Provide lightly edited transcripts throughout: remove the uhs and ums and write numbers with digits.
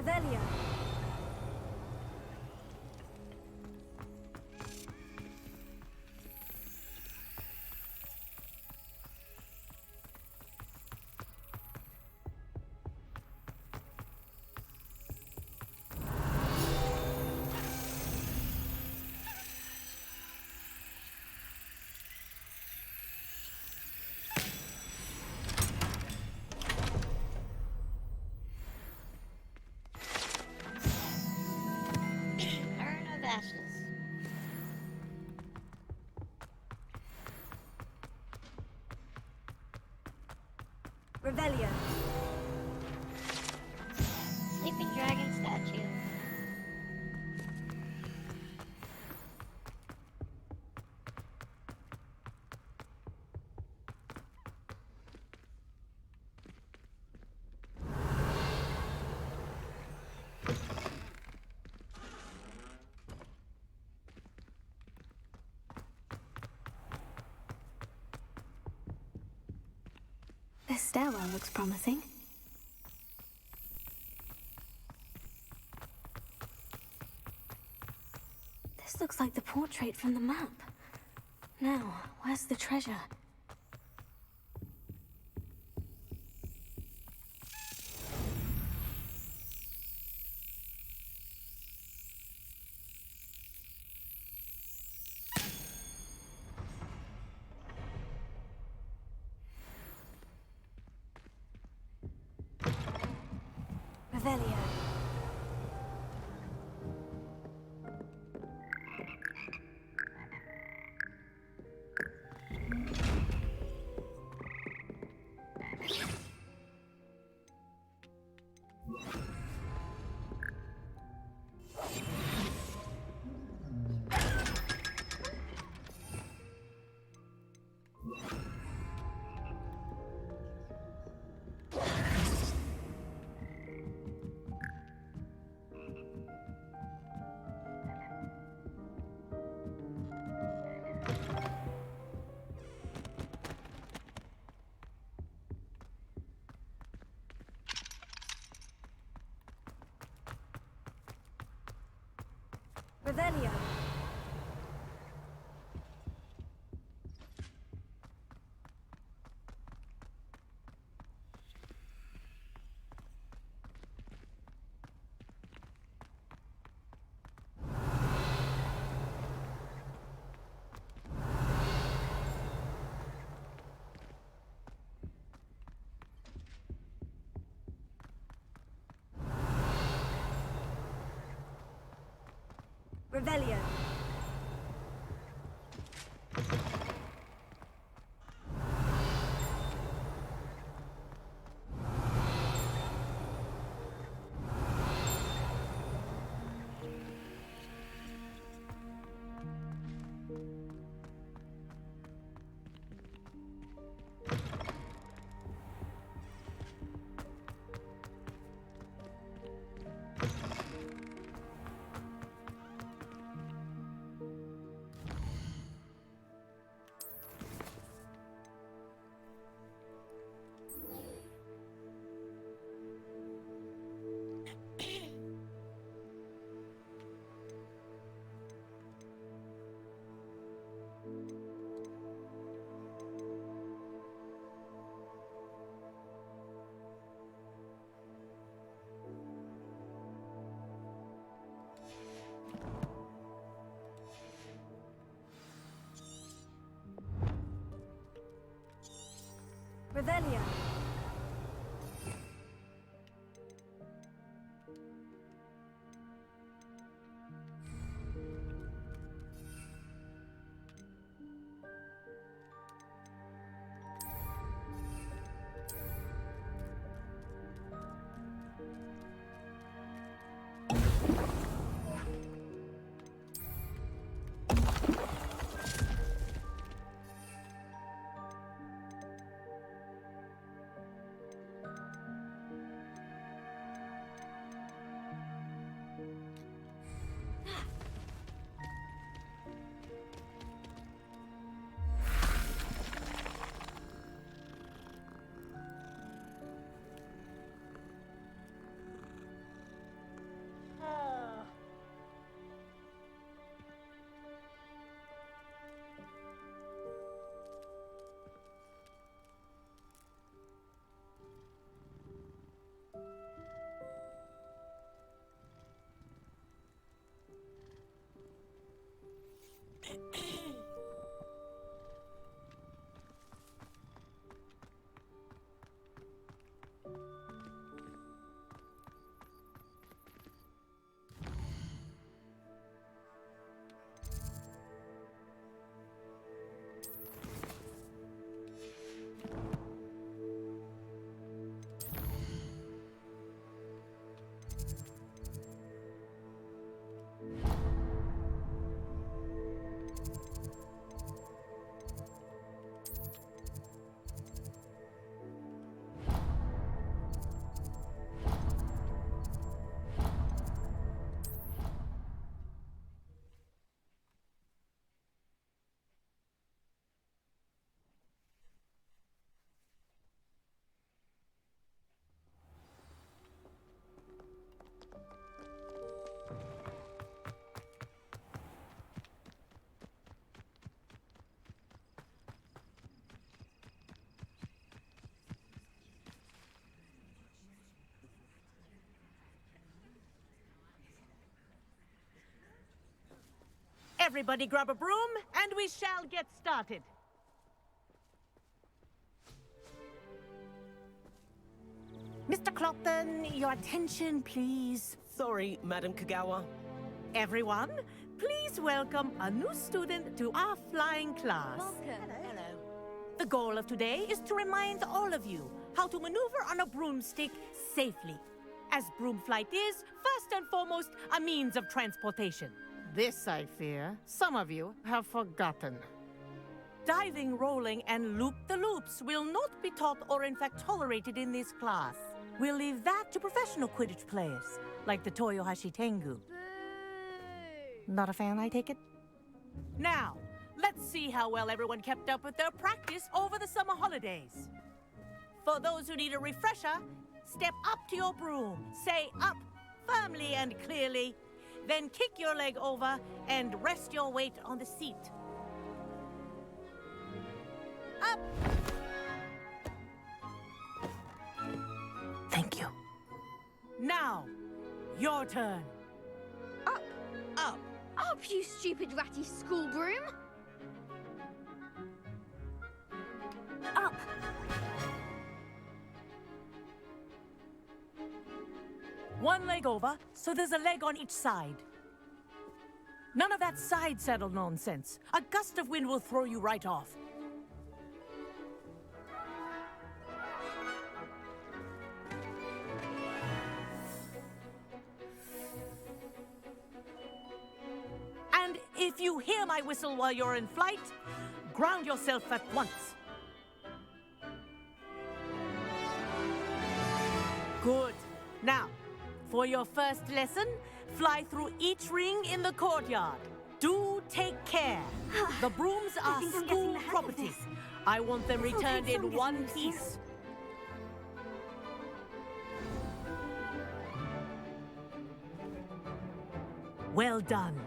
Revelio. Revelio. Sleeping dragon statue. This stairwell looks promising. This looks like the portrait from the map. Now, where's the treasure? Revelio. Revelio. Revelio. Revelio. Everybody grab a broom, and we shall get started. Mr. Clopton, your attention, please. Sorry, Madam Kagawa. Everyone, please welcome a new student to our flying class. Welcome. Hello. The goal of today is to remind all of you how to maneuver on a broomstick safely, as broom flight is, first and foremost, a means of transportation. This, I fear, some of you have forgotten. Diving, rolling, and loop-the-loops will not be taught or in fact tolerated in this class. We'll leave that to professional Quidditch players, like the Toyohashi Tengu. Not a fan, I take it? Now, let's see how well everyone kept up with their practice over the summer holidays. For those who need a refresher, step up to your broom, say up firmly and clearly, then kick your leg over and rest your weight on the seat. Up! Thank you. Now, your turn. Up! Up! Up, you stupid ratty school broom! Up! One leg over, so there's a leg on each side. None of that side saddle nonsense. A gust of wind will throw you right off. And if you hear my whistle while you're in flight, ground yourself at once. Good. Now, for your first lesson, fly through each ring in the courtyard. Do take care. The brooms are think I'm getting school the hang of property. this. I want them This will returned take some in one getting used to. piece. Well done.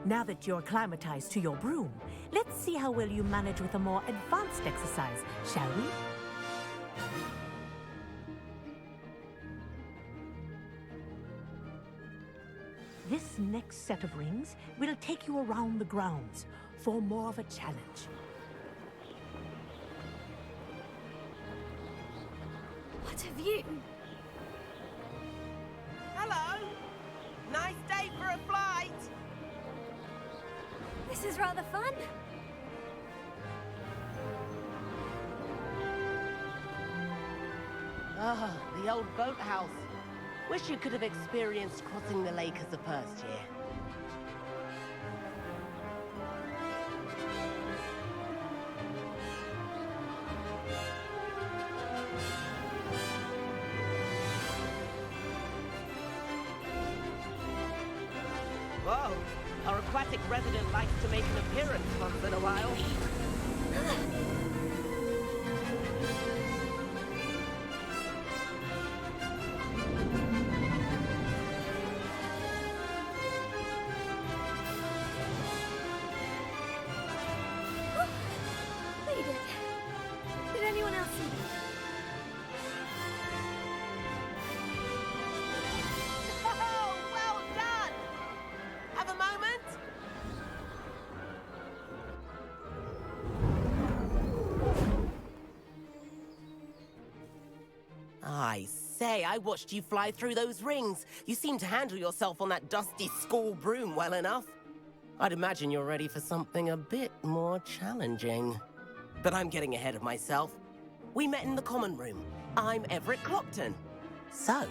Now that you're acclimatized to your broom, let's see how well you manage with a more advanced exercise, shall we? This next set of rings will take you around the grounds for more of a challenge. What have you? Hello! Nice day for a flight! This is rather fun. Ah, the old boathouse. Wish you could have experienced crossing the lake as a first year. Whoa! Our aquatic resident likes to make an appearance once in a while. We did. Did anyone else see that? Oh, well done! Have a moment? I say, I watched you fly through those rings. You seem to handle yourself on that dusty school broom well enough. I'd imagine you're ready for something a bit more challenging. But I'm getting ahead of myself. We met in the common room. I'm Everett Clopton. So,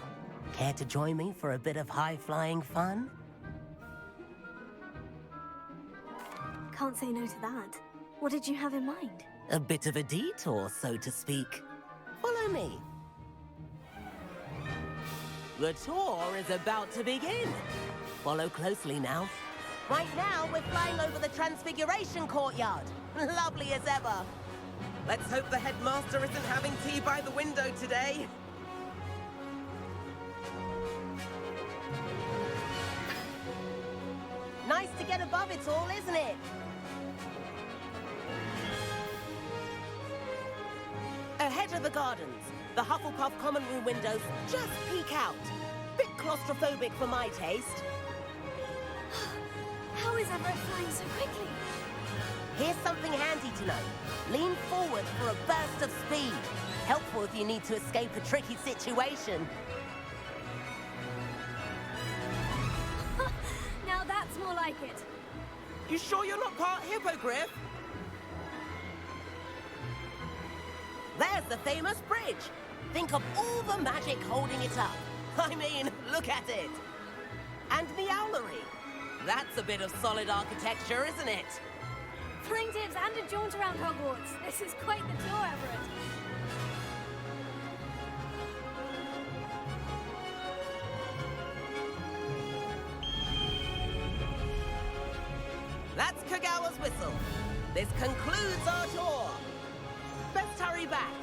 care to join me for a bit of high-flying fun? Can't say no to that. What did you have in mind? A bit of a detour, so to speak. Follow me. The tour is about to begin. Follow closely now. Right now, we're flying over the Transfiguration Courtyard. Lovely as ever. Let's hope the headmaster isn't having tea by the window today. Nice to get above it all, isn't it? Ahead of the gardens, the Hufflepuff common room windows just peek out. Bit claustrophobic for my taste. How is Everett flying so quickly? Here's something handy to know. Lean forward for a burst of speed. Helpful if you need to escape a tricky situation. Now that's more like it. You sure you're not part hippogriff? There's the famous bridge. Think of all the magic holding it up. I mean, look at it. And the owlery. That's a bit of solid architecture, isn't it? Flying tips and a jaunt around Hogwarts. This is quite the tour, Everett. That's Kagawa's whistle. This concludes our tour. Best hurry back.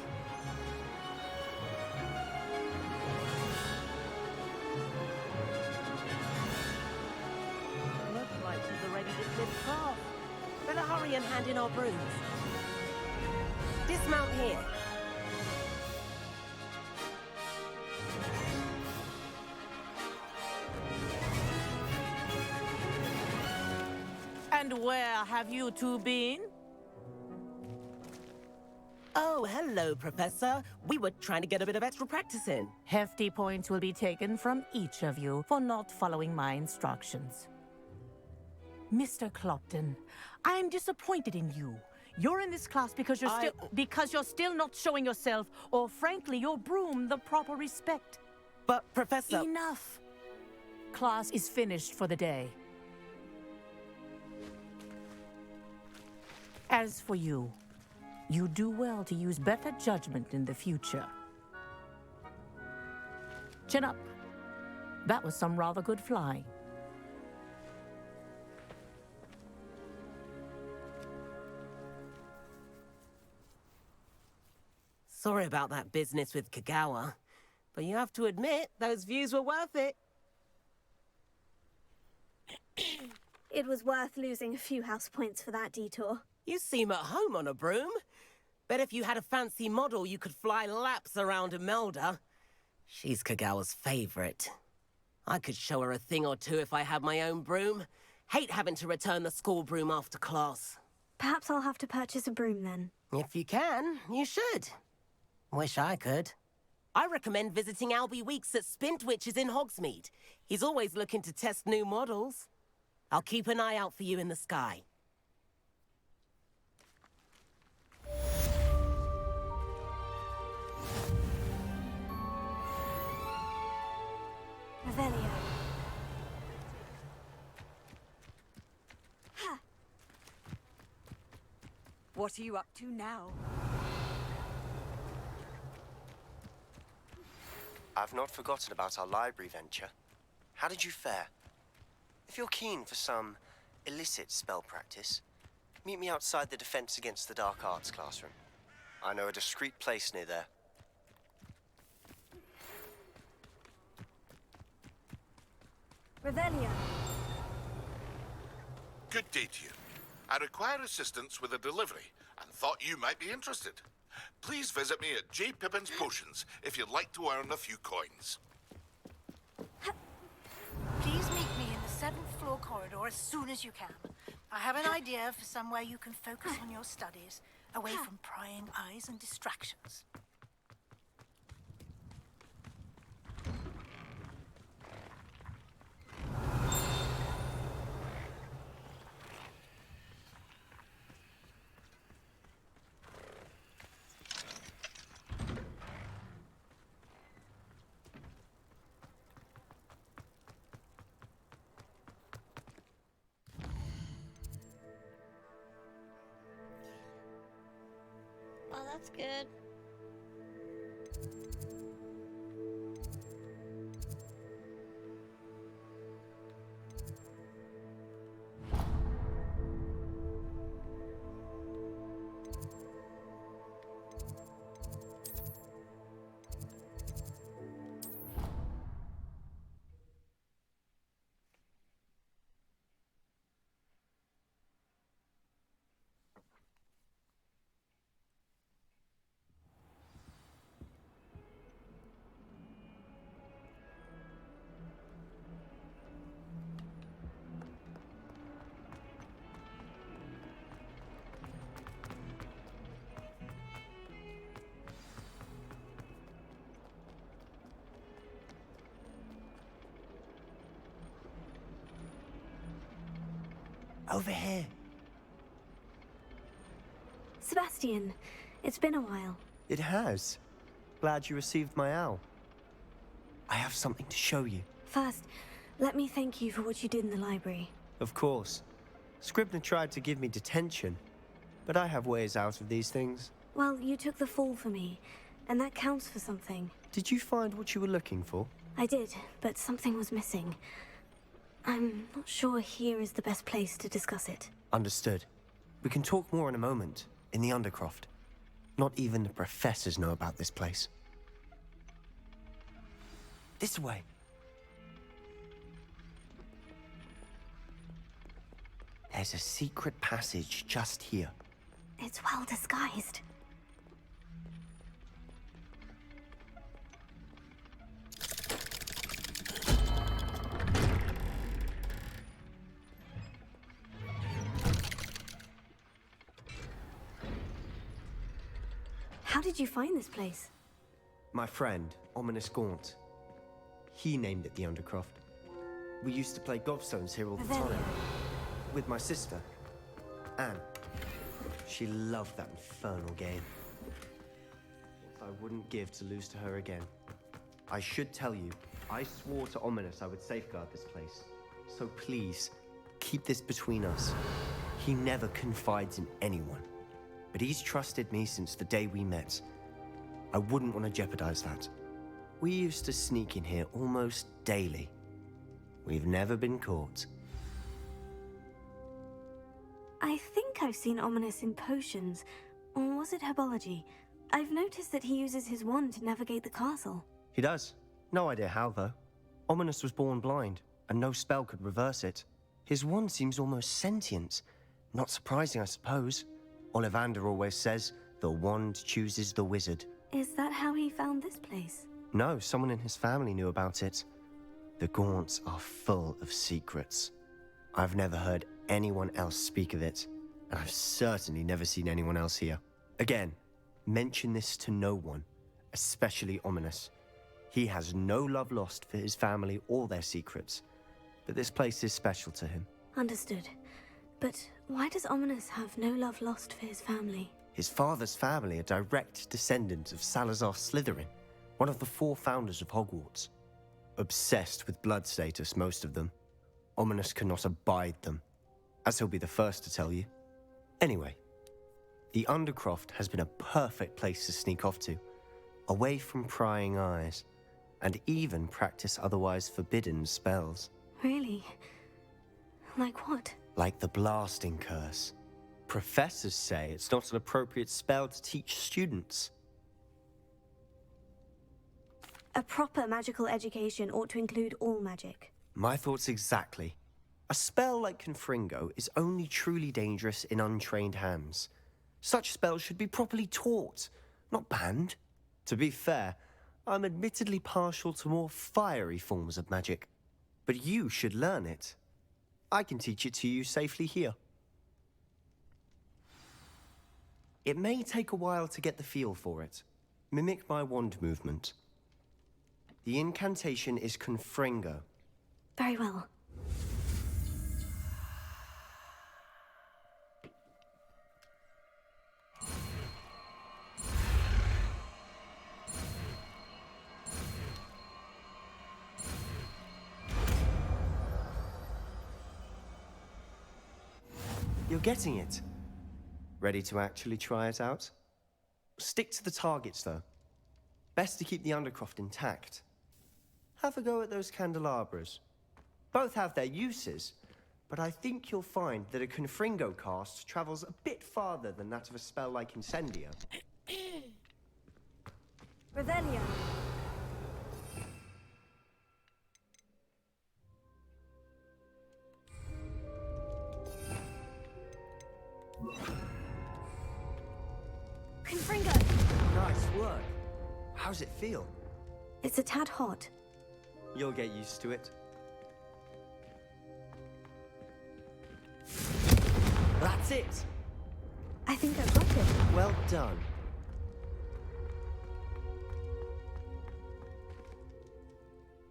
Looks like she's already dismissed class. Better hurry and hand in our brooms. Dismount here. And where have you two been? Oh, hello, Professor. We were trying to get a bit of extra practice in. Hefty points will be taken from each of you for not following my instructions. Mr. Clopton, I'm disappointed in you. You're in this class because you're still not showing yourself, or frankly, your broom, the proper respect. But, Professor... Enough. Class is finished for the day. As for you, you do well to use better judgment in the future. Chin up. That was some rather good flying. Sorry about that business with Kagawa, but you have to admit, those views were worth it. It was worth losing a few house points for that detour. You seem at home on a broom. Bet if you had a fancy model, you could fly laps around Imelda. She's Kagawa's favorite. I could show her a thing or two if I had my own broom. Hate having to return the school broom after class. Perhaps I'll have to purchase a broom then. If you can, you should. Wish I could. I recommend visiting Albie Weeks at Spintwitches in Hogsmeade. He's always looking to test new models. I'll keep an eye out for you in the sky. Revelio. What are you up to now? I've not forgotten about our library venture. How did you fare? If you're keen for some illicit spell practice, meet me outside the Defense Against the Dark Arts classroom. I know a discreet place near there. Revelio. Good day to you. I require assistance with a delivery and thought you might be interested. Please visit me at J. Pippin's Potions if you'd like to earn a few coins. Please meet me in the 7th floor corridor as soon as you can. I have an idea for somewhere you can focus on your studies, away from prying eyes and distractions. Oh, that's good. Over here. Sebastian, it's been a while. It has. Glad you received my owl. I have something to show you. First, let me thank you for what you did in the library. Of course. Scribner tried to give me detention, but I have ways out of these things. Well, you took the fall for me, and that counts for something. Did you find what you were looking for? I did, but something was missing. I'm not sure here is the best place to discuss it. Understood. We can talk more in a moment, in the Undercroft. Not even the professors know about this place. This way. There's a secret passage just here. It's well disguised. How did you find this place? My friend, Ominous Gaunt. He named it the Undercroft. We used to play gobstones here all the time. With my sister, Anne. She loved that infernal game. I wouldn't give to lose to her again. I should tell you, I swore to Ominous I would safeguard this place. So please, keep this between us. He never confides in anyone. But he's trusted me since the day we met. I wouldn't want to jeopardize that. We used to sneak in here almost daily. We've never been caught. I think I've seen Ominous in potions. Or was it herbology? I've noticed that he uses his wand to navigate the castle. He does. No idea how, though. Ominous was born blind, and no spell could reverse it. His wand seems almost sentient. Not surprising, I suppose. Ollivander always says, the wand chooses the wizard. Is that how he found this place? No, someone in his family knew about it. The Gaunts are full of secrets. I've never heard anyone else speak of it, and I've certainly never seen anyone else here. Again, mention this to no one, especially Ominous. He has no love lost for his family or their secrets, but this place is special to him. Understood. But why does Ominous have no love lost for his family? His father's family are direct descendants of Salazar Slytherin, one of the 4 founders of Hogwarts. Obsessed with blood status, most of them. Ominous cannot abide them, as he'll be the first to tell you. Anyway, the Undercroft has been a perfect place to sneak off to, away from prying eyes, and even practice otherwise forbidden spells. Really? Like what? Like the blasting curse. Professors say it's not an appropriate spell to teach students. A proper magical education ought to include all magic. My thoughts exactly. A spell like Confringo is only truly dangerous in untrained hands. Such spells should be properly taught, not banned. To be fair, I'm admittedly partial to more fiery forms of magic. But you should learn it. I can teach it to you safely here. It may take a while to get the feel for it. Mimic my wand movement. The incantation is Confringo. Very well. You're getting it. Ready to actually try it out? Stick to the targets, though. Best to keep the Undercroft intact. Have a go at those candelabras. Both have their uses, but I think you'll find that a Confringo cast travels a bit farther than that of a spell like Incendio. Revelio. Confringo! Nice work. How's it feel? It's a tad hot. You'll get used to it. That's it! I think I've got it. Well done.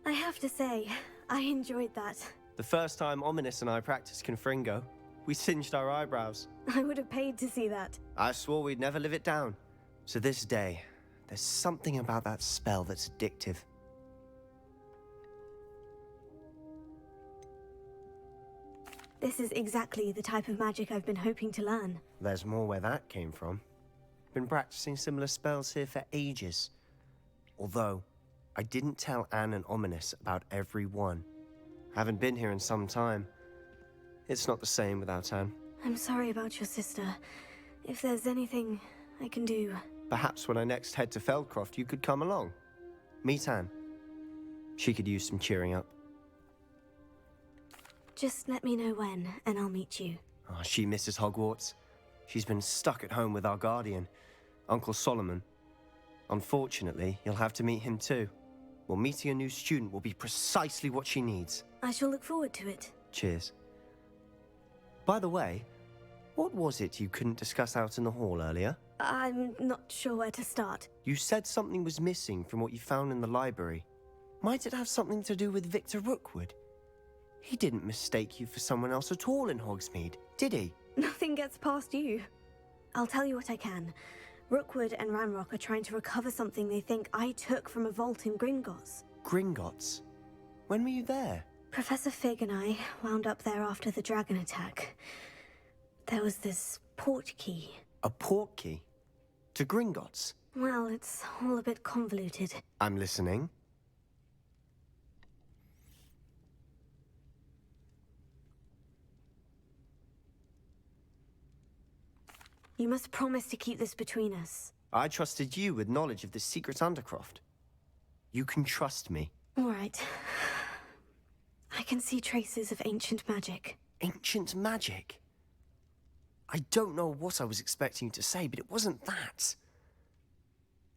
I have to say, I enjoyed that. The first time Ominous and I practiced Confringo, We singed our eyebrows. I would have paid to see that. I swore we'd never live it down. So this day, there's something about that spell that's addictive. This is exactly the type of magic I've been hoping to learn. There's more where that came from. Been practicing similar spells here for ages. Although, I didn't tell Anne and Ominous about every one. Haven't been here in some time. It's not the same without Anne. I'm sorry about your sister. If there's anything I can do... Perhaps when I next head to Feldcroft, you could come along. Meet Anne. She could use some cheering up. Just let me know when, and I'll meet you. Oh, she misses Hogwarts. She's been stuck at home with our guardian, Uncle Solomon. Unfortunately, you'll have to meet him too. Well, meeting a new student will be precisely what she needs. I shall look forward to it. Cheers. By the way, what was it you couldn't discuss out in the hall earlier? I'm not sure where to start. You said something was missing from what you found in the library. Might it have something to do with Victor Rookwood? He didn't mistake you for someone else at all in Hogsmeade, did he? Nothing gets past you. I'll tell you what I can. Rookwood and Ranrock are trying to recover something they think I took from a vault in Gringotts. Gringotts? When were you there? Professor Fig and I wound up there after the dragon attack. There was this port key. A port key? To Gringotts? Well, it's all a bit convoluted. I'm listening. You must promise to keep this between us. I trusted you with knowledge of the secret Undercroft. You can trust me. All right. I can see traces of ancient magic. Ancient magic? I don't know what I was expecting you to say, but it wasn't that.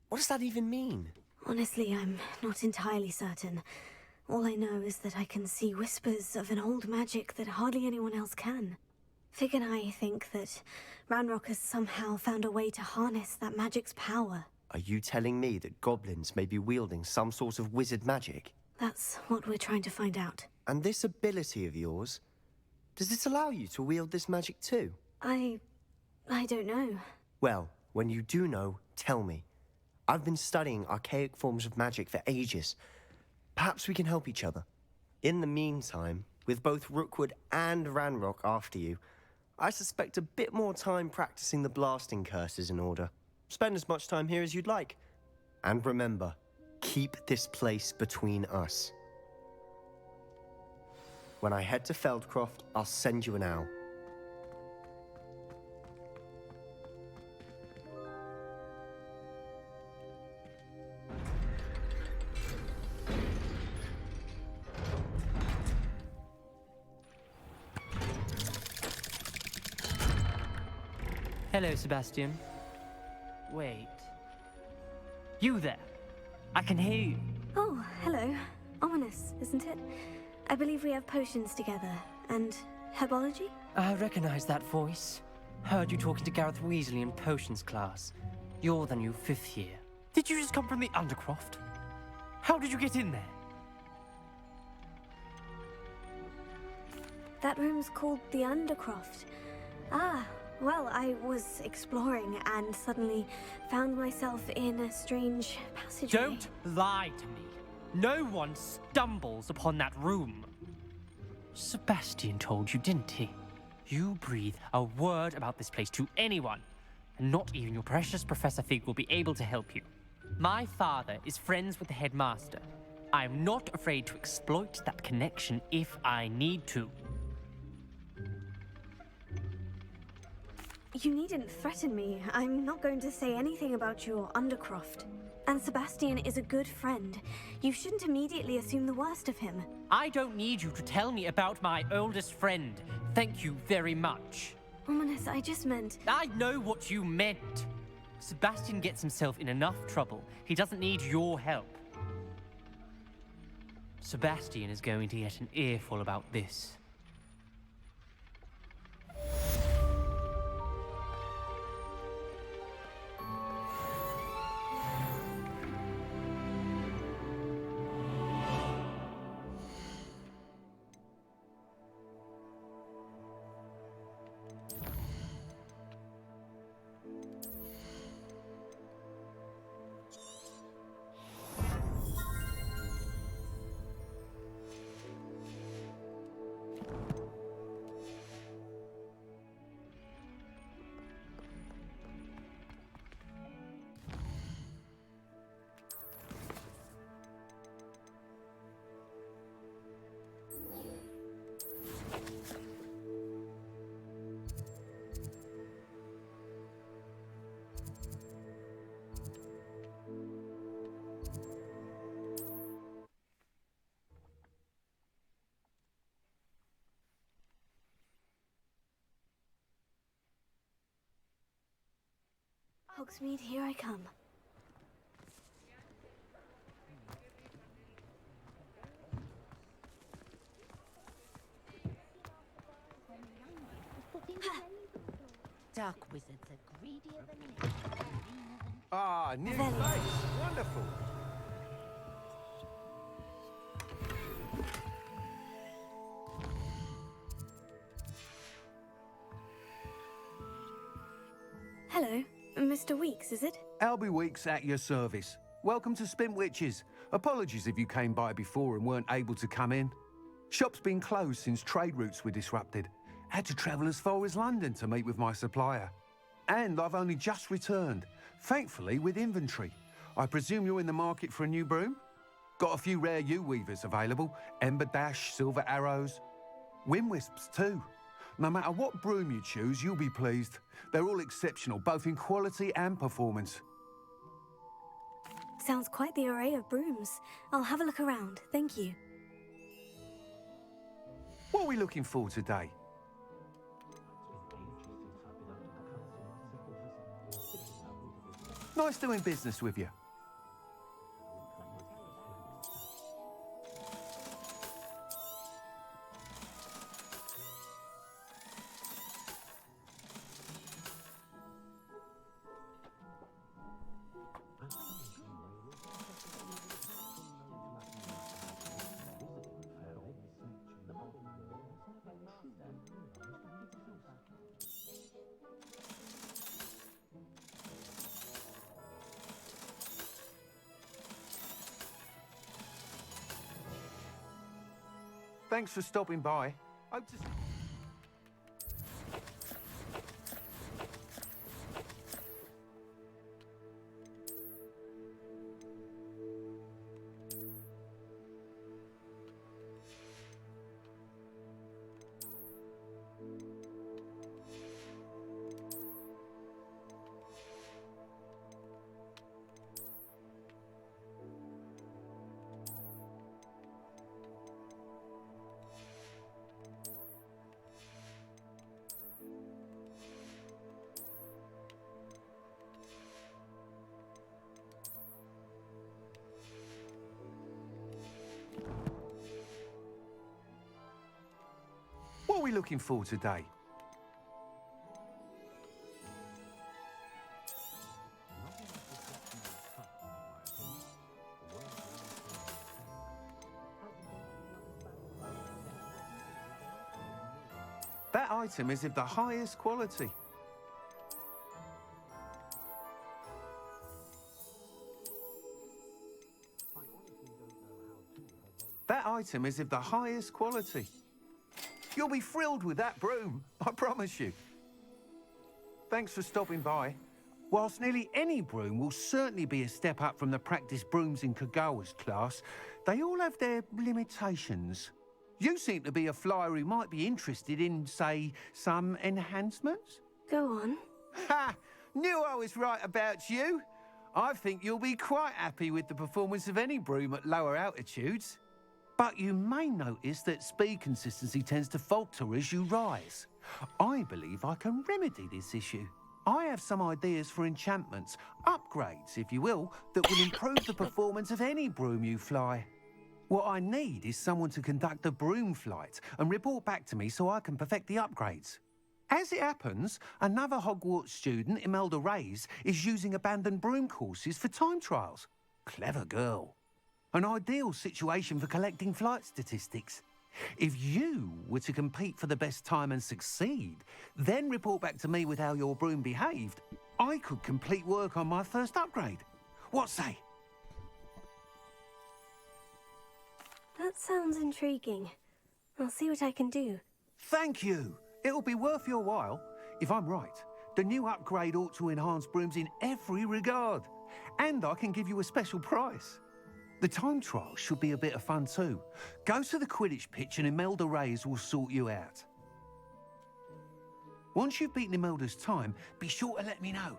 What does that even mean? Honestly, I'm not entirely certain. All I know is that I can see whispers of an old magic that hardly anyone else can. Fig and I think that Ranrock has somehow found a way to harness that magic's power. Are you telling me that goblins may be wielding some sort of wizard magic? That's what we're trying to find out. And this ability of yours, does it allow you to wield this magic too? I don't know. Well, when you do know, tell me. I've been studying archaic forms of magic for ages. Perhaps we can help each other. In the meantime, with both Rookwood and Ranrock after you, I suspect a bit more time practicing the blasting curse is in order. Spend as much time here as you'd like. And remember, keep this place between us. When I head to Feldcroft, I'll send you an owl. Hello, Sebastian. Wait. You there? I can hear you. Oh, hello. Ominous, isn't it? I believe we have potions together. And herbology? I recognize that voice. Heard you talking to Gareth Weasley in potions class. You're the new 5th year. Did you just come from the Undercroft? How did you get in there? That room's called the Undercroft. Ah, well, I was exploring and suddenly found myself in a strange passageway. Don't lie to me. No one stumbles upon that room. Sebastian told you, didn't he? You breathe a word about this place to anyone, and not even your precious Professor Fig will be able to help you. My father is friends with the headmaster. I'm not afraid to exploit that connection if I need to. You needn't threaten me. I'm not going to say anything about your Undercroft. And Sebastian is a good friend. You shouldn't immediately assume the worst of him. I don't need you to tell me about my oldest friend. Thank you very much. Ominous, I just meant... I know what you meant. Sebastian gets himself in enough trouble. He doesn't need your help. Sebastian is going to get an earful about this. Hogsmeade, here I come. Dark wizards are greedier than Ah, new Very face. Wonderful. Hello, Mr. Weeks, is it? Albie Weeks at your service. Welcome to Spintwitches. Apologies if you came by before and weren't able to come in. Shop's been closed since trade routes were disrupted. Had to travel as far as London to meet with my supplier. And I've only just returned, thankfully with inventory. I presume you're in the market for a new broom? Got a few rare yew-weavers available. Ember Dash, Silver Arrows. Wind Wisps too. No matter what broom you choose, you'll be pleased. They're all exceptional, both in quality and performance. Sounds quite the array of brooms. I'll have a look around, thank you. What are we looking for today? Nice doing business with you. Thanks for stopping by. Hope to... What are we looking for today? That item is of the highest quality. That item is of the highest quality. You'll be thrilled with that broom, I promise you. Thanks for stopping by. Whilst nearly any broom will certainly be a step up from the practice brooms in Kagawa's class, they all have their limitations. You seem to be a flyer who might be interested in, say, some enhancements? Go on. Ha! Knew I was right about you. I think you'll be quite happy with the performance of any broom at lower altitudes. But you may notice that speed consistency tends to falter as you rise. I believe I can remedy this issue. I have some ideas for enchantments, upgrades, if you will, that will improve the performance of any broom you fly. What I need is someone to conduct a broom flight and report back to me so I can perfect the upgrades. As it happens, another Hogwarts student, Imelda Reyes, is using abandoned broom courses for time trials. Clever girl. An ideal situation for collecting flight statistics. If you were to compete for the best time and succeed, then report back to me with how your broom behaved, I could complete work on my first upgrade. What say? That sounds intriguing. I'll see what I can do. Thank you. It'll be worth your while. If I'm right, the new upgrade ought to enhance brooms in every regard. And I can give you a special price. The time trial should be a bit of fun too. Go to the Quidditch pitch and Imelda Reyes will sort you out. Once you've beaten Imelda's time, be sure to let me know.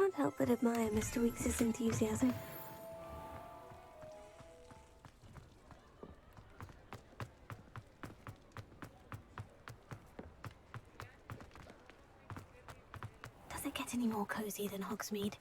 can't help but admire Mr. Weeks' enthusiasm. Does it get any more cozy than Hogsmeade?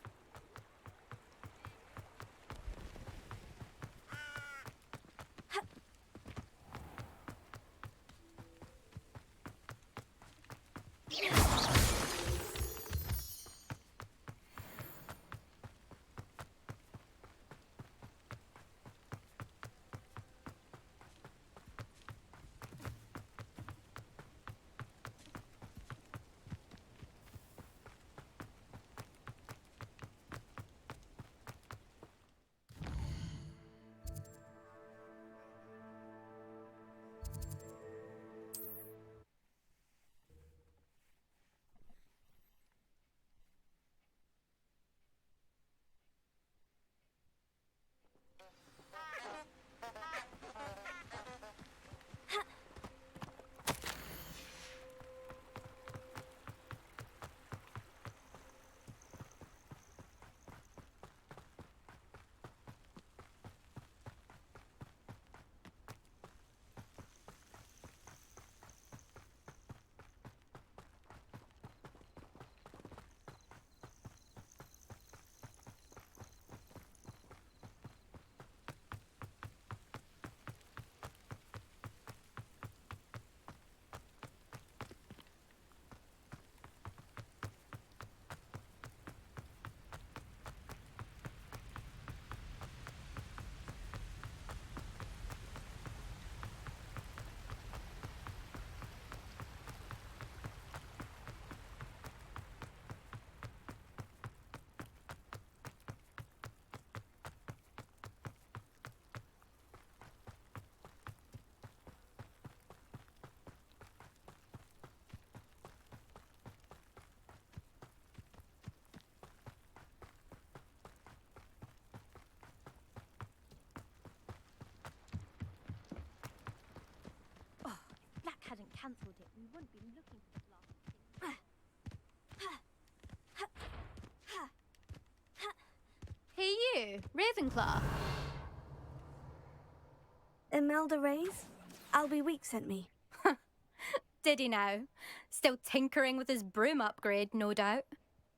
Hadn't cancelled it, we wouldn't be looking for the last. Hey you, Ravenclaw. Imelda Reyes? Albie Weeks sent me. Did he now? Still tinkering with his broom upgrade, no doubt.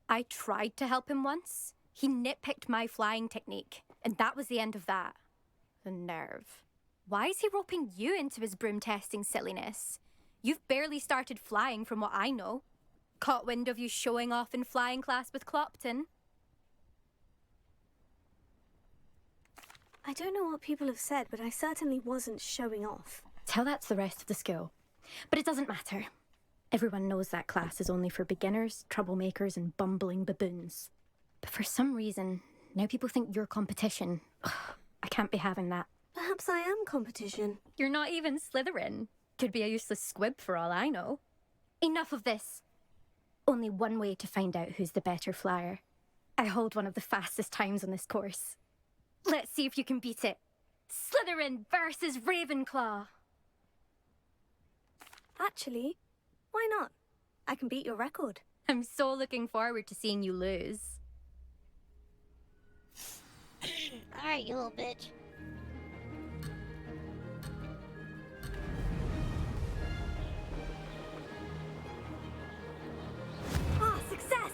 I tried to help him once. He nitpicked my flying technique, and that was the end of that. The nerve. Why is he roping you into his broom testing silliness? You've barely started flying from what I know. Caught wind of you showing off in flying class with Clopton. I don't know what people have said, but I certainly wasn't showing off. Tell that to the rest of the school. But it doesn't matter. Everyone knows that class is only for beginners, troublemakers, and bumbling baboons. But for some reason, now people think you're competition. I can't be having that. Perhaps I am competition. You're not even Slytherin. Could be a useless squib for all I know. Enough of this. Only one way to find out who's the better flyer. I hold one of the fastest times on this course. Let's see if you can beat it. Slytherin versus Ravenclaw. Actually, why not? I can beat your record. I'm so looking forward to seeing you lose. Alright, you little bitch. Ah, success!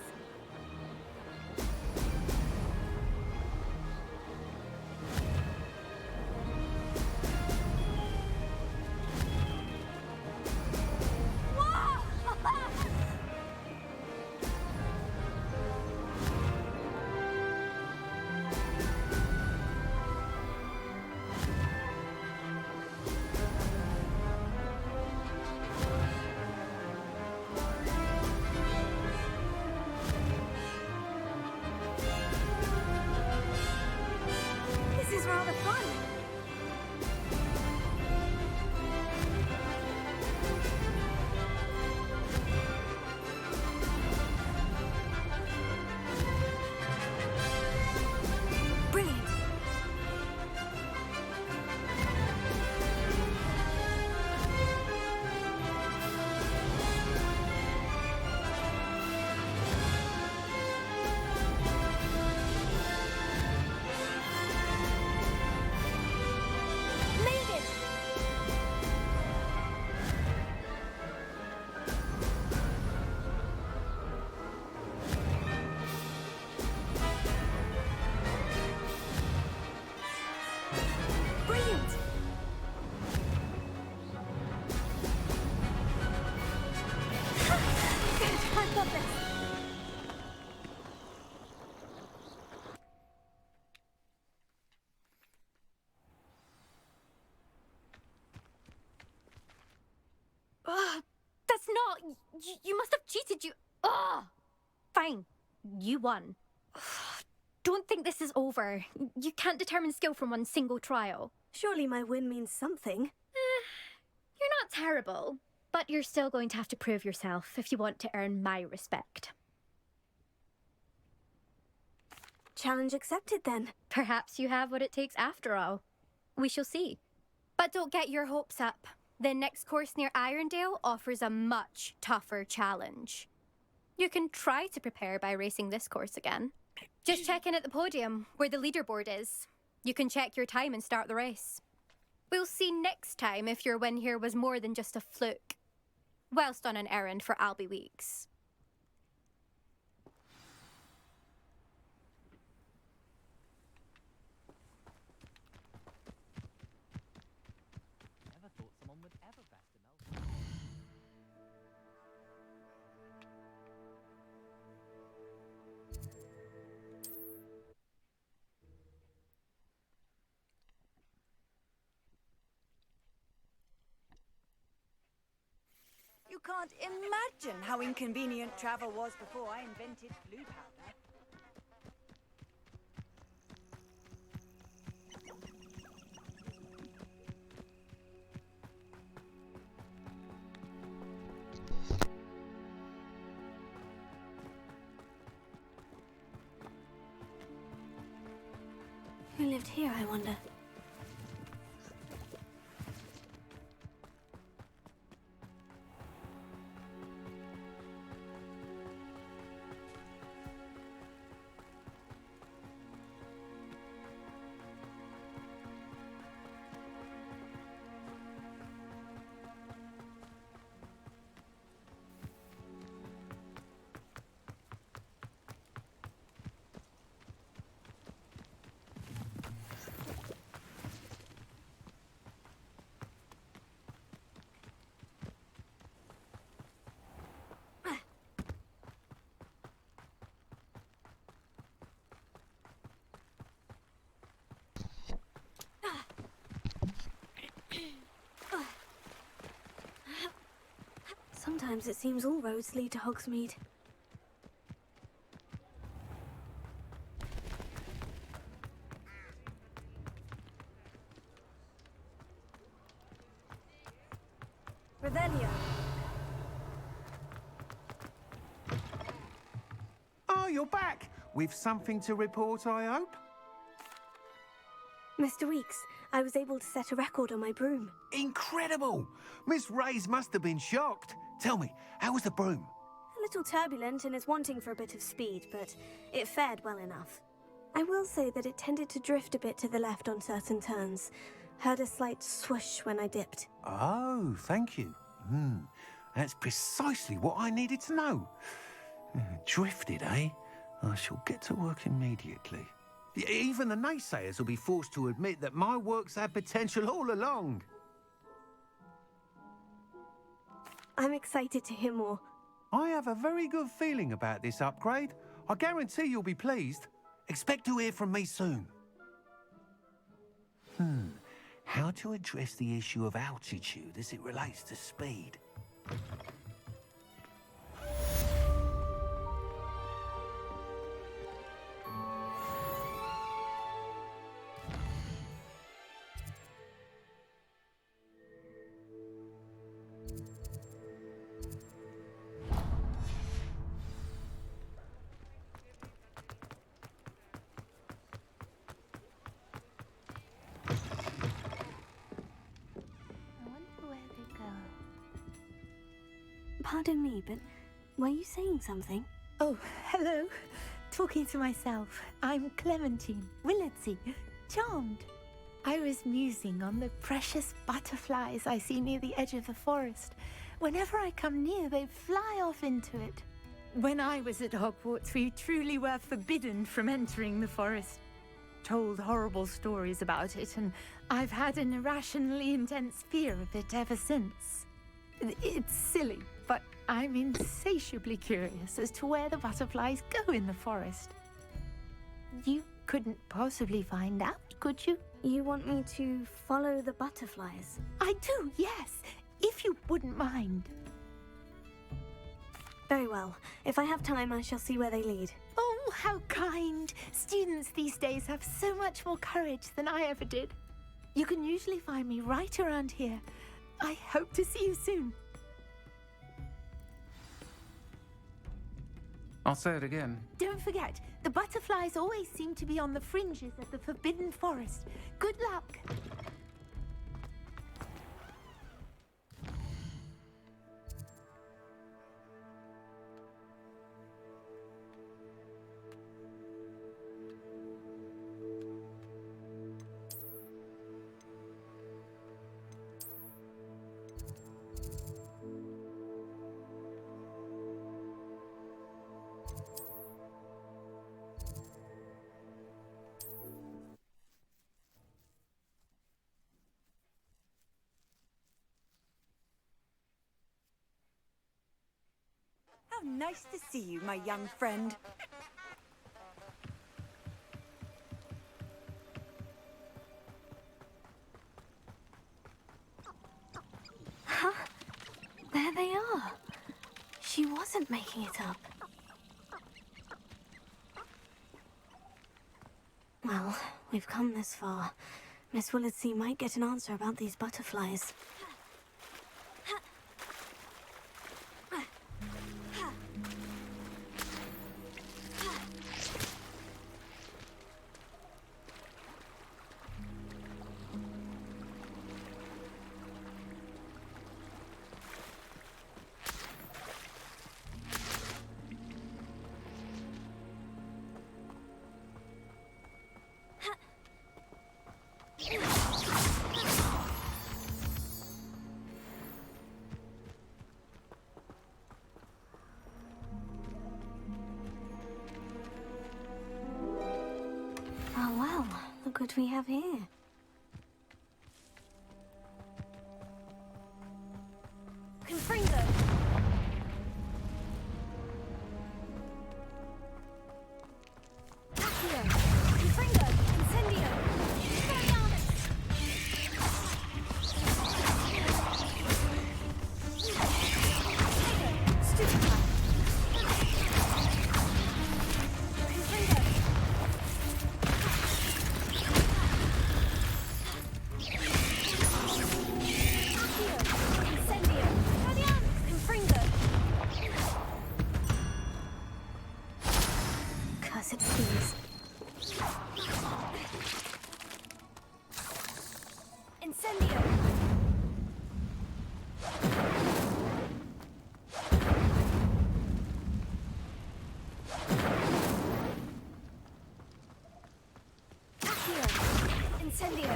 You must have cheated, you... Oh! Fine. You won. Don't think this is over. You can't determine skill from one single trial. Surely my win means something. You're not terrible, but you're still going to have to prove yourself if you want to earn my respect. Challenge accepted, then. Perhaps you have what it takes after all. We shall see. But don't get your hopes up. The next course near Irondale offers a much tougher challenge. You can try to prepare by racing this course again. Just check in at the podium, where the leaderboard is. You can check your time and start the race. We'll see next time if your win here was more than just a fluke. Whilst on an errand for Albie Weeks. Never thought someone would ever best a Melbourne. You can't imagine how inconvenient travel was before I invented blue powder. Who lived here, I wonder? Sometimes it seems all roads lead to Hogsmeade. Revelio. Oh, you're back! With something to report, I hope? Mr. Weeks, I was able to set a record on my broom. Incredible! Miss Reyes must have been shocked. Tell me, how was the broom? A little turbulent and is wanting for a bit of speed, but it fared well enough. I will say that it tended to drift a bit to the left on certain turns. Heard a slight swoosh when I dipped. Oh, thank you. That's precisely what I needed to know. Drifted, eh? I shall get to work immediately. Even the naysayers will be forced to admit that my work's had potential all along. I'm excited to hear more. I have a very good feeling about this upgrade. I guarantee you'll be pleased. Expect to hear from me soon. How to address the issue of altitude as it relates to speed? Pardon me, but were you saying something? Oh, hello. Talking to myself. I'm Clementine Willardsey. Charmed. I was musing on the precious butterflies I see near the edge of the forest. Whenever I come near, they fly off into it. When I was at Hogwarts, we truly were forbidden from entering the forest. Told horrible stories about it, and I've had an irrationally intense fear of it ever since. It's silly, but I'm insatiably curious as to where the butterflies go in the forest. You couldn't possibly find out, could you? You want me to follow the butterflies? I do, yes, if you wouldn't mind. Very well. If I have time, I shall see where they lead. Oh, how kind. Students these days have so much more courage than I ever did. You can usually find me right around here. I hope to see you soon. I'll say it again. Don't forget, the butterflies always seem to be on the fringes of the Forbidden Forest. Good luck. How nice to see you, my young friend. Huh? There they are. She wasn't making it up. Well, we've come this far. Miss Willardsey might get an answer about these butterflies. Oh well, look what we have here. Confringo! Accio! Confringo! Incendio! Cursed fleas. Incendio! Accio! Incendio!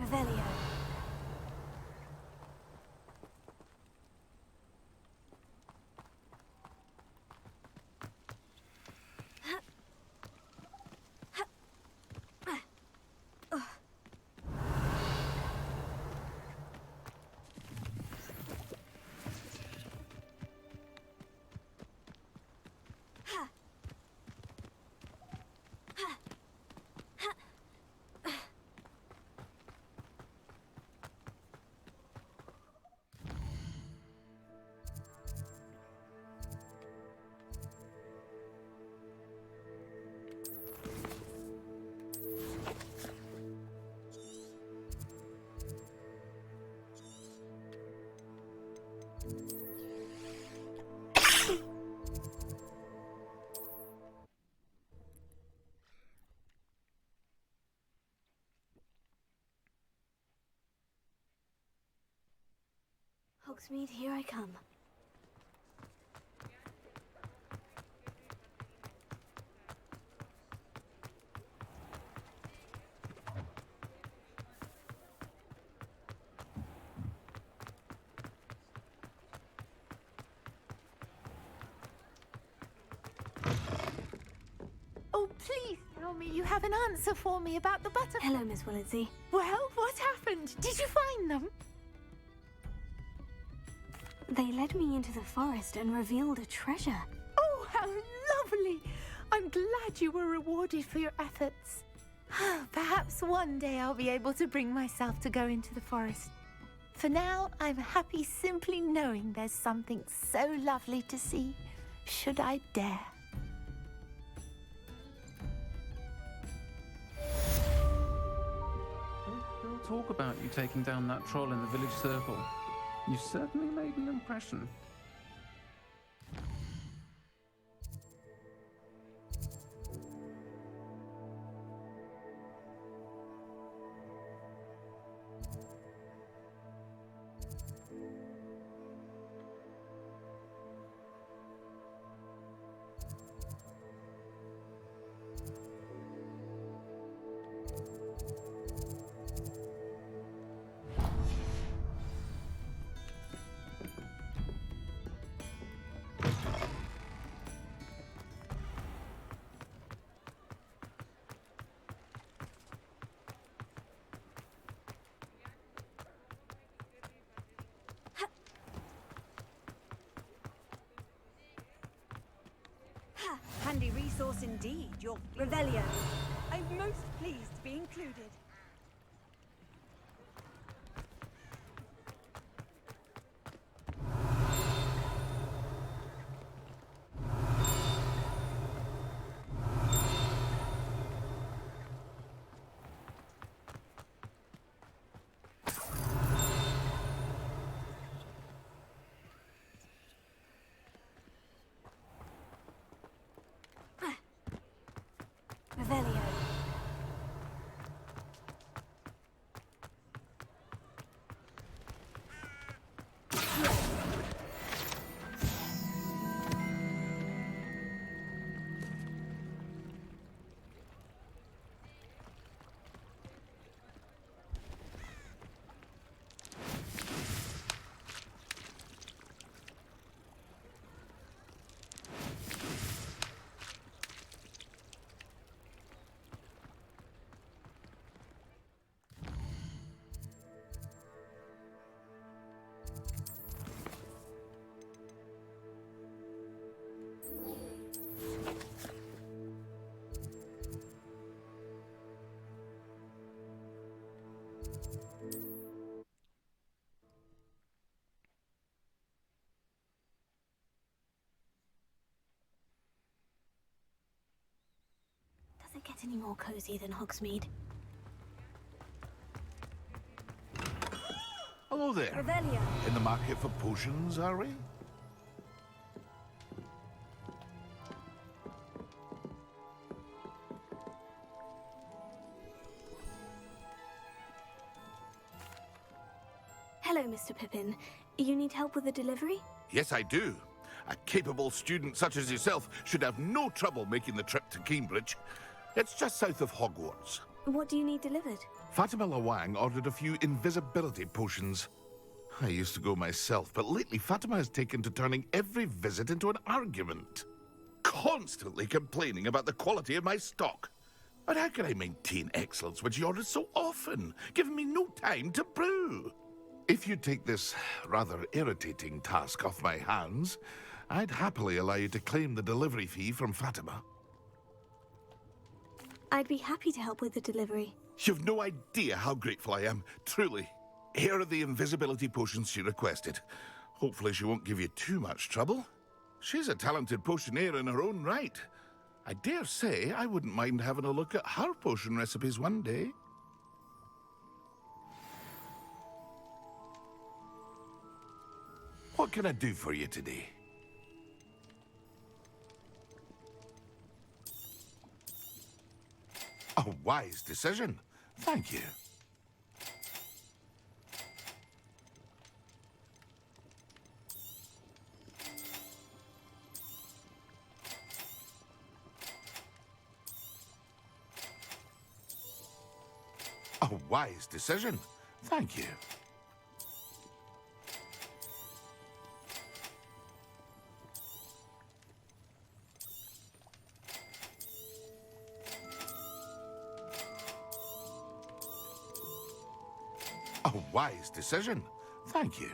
Revelio! Hogsmeade, here I come. Oh, please tell me you have an answer for me about the butterflies. Hello, Miss Willardsey. Well, what happened? Did you find them? They led me into the forest and revealed a treasure. Oh, how lovely! I'm glad you were rewarded for your efforts. Perhaps one day I'll be able to bring myself to go into the forest. For now, I'm happy simply knowing there's something so lovely to see, should I dare. They'll talk about you taking down that troll in the village circle. You certainly made an impression. Handy resource indeed, your Revelio. I'm most pleased to be included. Revelio. Does it get any more cozy than Hogsmeade? Hello there. Revelio. In the market for potions, are we? Hello, Mr. Pippin. You need help with a delivery? Yes, I do. A capable student such as yourself should have no trouble making the trip to Cambridge. It's just south of Hogwarts. What do you need delivered? Fatima Lawang ordered a few invisibility potions. I used to go myself, but lately Fatima has taken to turning every visit into an argument. Constantly complaining about the quality of my stock. But how can I maintain excellence when she orders so often, giving me no time to brew? If you take this rather irritating task off my hands, I'd happily allow you to claim the delivery fee from Fatima. I'd be happy to help with the delivery. You've no idea how grateful I am, truly. Here are the invisibility potions she requested. Hopefully she won't give you too much trouble. She's a talented potioneer in her own right. I dare say I wouldn't mind having a look at her potion recipes one day. What can I do for you today? A wise decision. Thank you. A wise decision. Thank you. A wise decision. Thank you.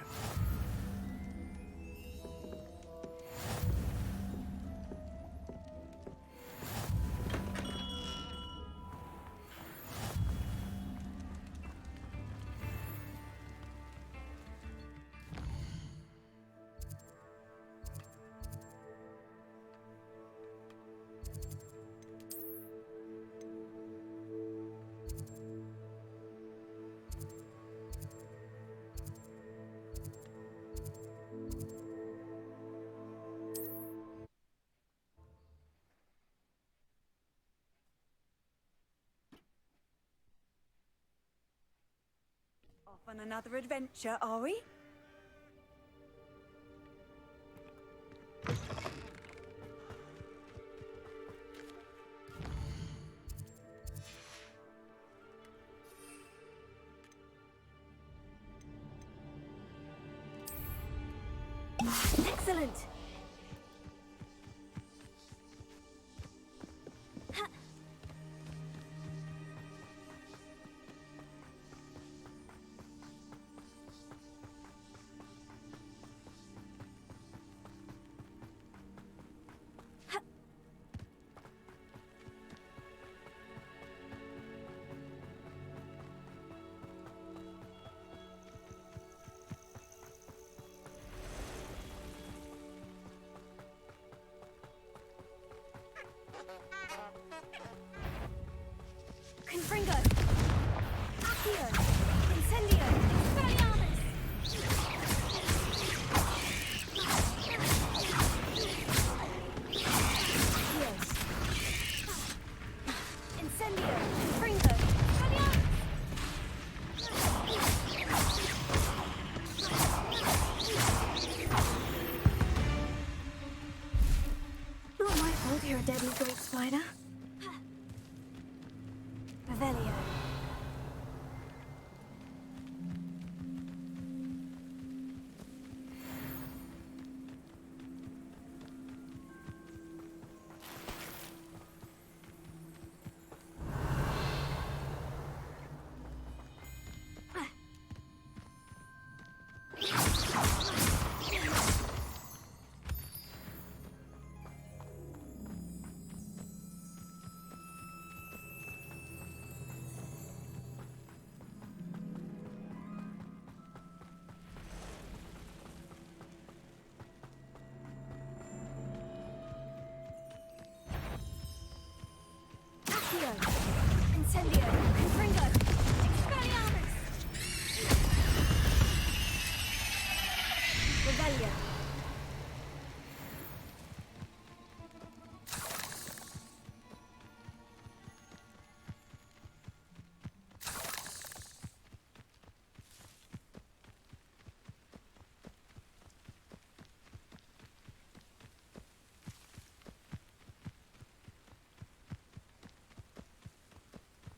On another adventure, are we? Excellent! Confringo! Accio! Incendio! Expelliarmus! Incendio! Confringo! Expelliarmus! Not my fault you're a deadly great spider. Revelio. Accio! Incendio! Confringo! Expelliarmus! Revelio.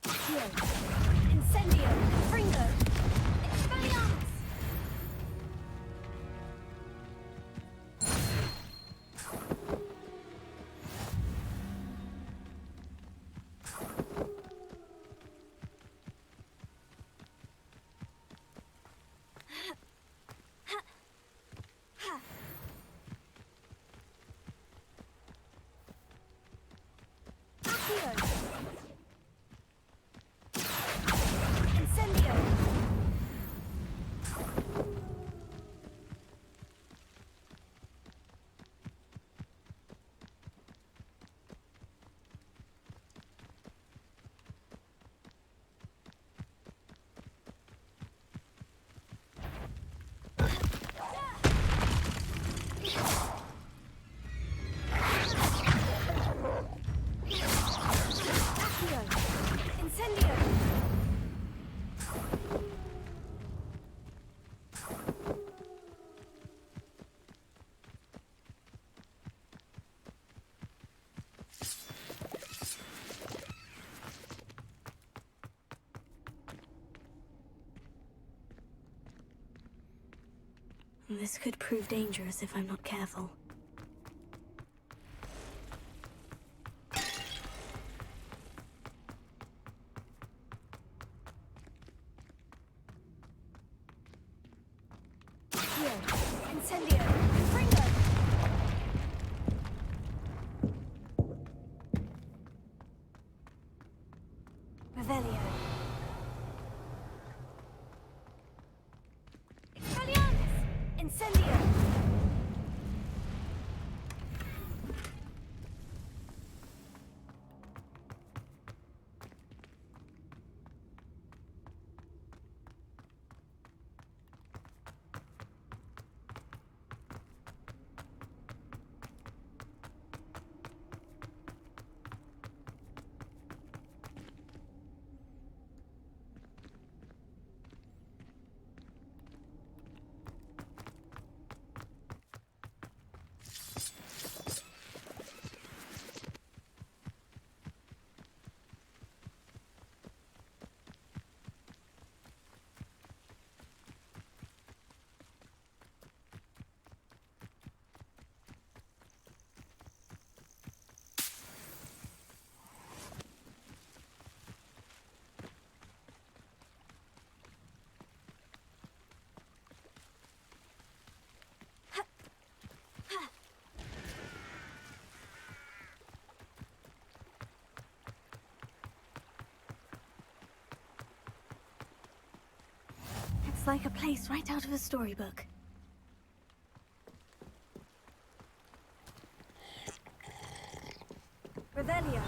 Accio! Incendio! Confringo! Expelliarmus! Accio! Incendio! Accio! Incendio! This could prove dangerous if I'm not careful. Accio! Incendio! Confringo! Revelio. Expelliarmus! Incendio! Looks like a place right out of a storybook. Revelio.